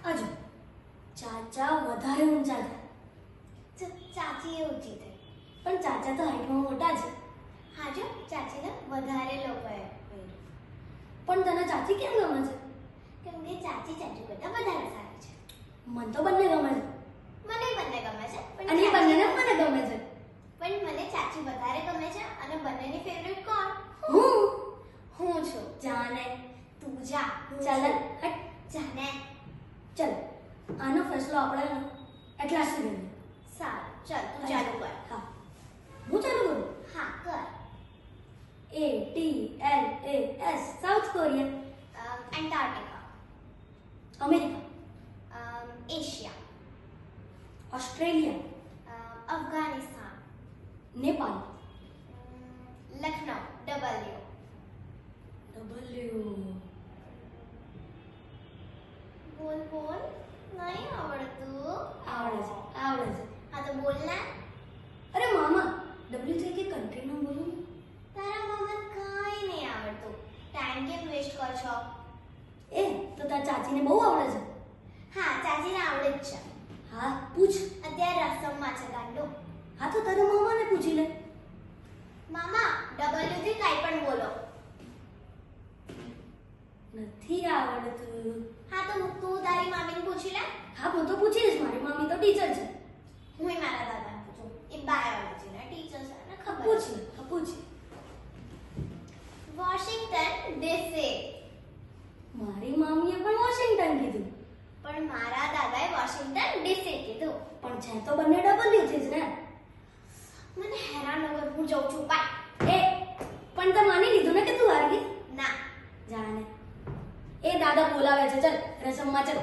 આજો ચાચા વધારે ઊંચા છે. ચાચી એ ઊંચી થઈ. પણ ચાચા તો હાઈટમાં મોટા છે. હા જો ચાચીને વધારે લોકોએ કર્યું. પણ તને ચાચી કેમ ગમે છે? કેમ કે ચાચી ચાચુ કરતા વધારે સારી છે. મને તો બંને ગમે છે. મને બંને ગમે છે અને એ બંનેને મને ગમે છે. પણ મને ચાચી વધારે ગમે છે. અને બંનેની ફેવરેટ કોણ? હું છું. જાને તું જા. ચાલ હટ જાને. ચાલ આનો ફેસલો આપણે એટલા સુધી લઈએ. સારું ચાલ તું ચાલુ કર. હા હું ચાલુ કરું. હા કર. ATLAS south Korea. Antarctica. America. Asia. Australia. Afghanistan. Nepal. Lucknow. W. બોલ બોલ. નહીં આવડતું. આવડે છે આવડે છે. હા તો બોલ ને. અરે મામા W છે કે કન્ટ્રી નું બોલો ને. તારા મામા કાંઈ નહીં આવડતું. ટાઈમ કેમ વેસ્ટ કર છો? એ તો તાર ચાચીને બહુ આવડે છે. હા ચાચીને આવડે જ છે. હા પૂછ. અત્યારે રસમમાં છે ગાંડો. હા તો તારા મામાને પૂછી લે. મામા W થી કાંઈ પણ બોલો. નથી આવડતું. હા તો તું તારી મામીને પૂછી લે. હા હું તો પૂછીશ. મારી મમ્મી તો ટીચર છે. હું મારા દાદાને પૂછું. એ બાયોલોજીના ટીચર છે ને ખબર. પૂછ લે હા પૂછ. Washington DC. મારી મમ્મીએ પણ વોશિંગ્ટન કીધું. પણ મારા દાદાએ વોશિંગ્ટન ડીસી કીધું. પણ છે તો બંને W થી જ ને. મને હેરાન ન કર. હું જઉં છું બાય. એ પણ તે માની લીધું ને કે તું હારી ગઈ. ના. જાણે એ દાદા બોલાવે છે. ચાલ રસમમાં ચાલ.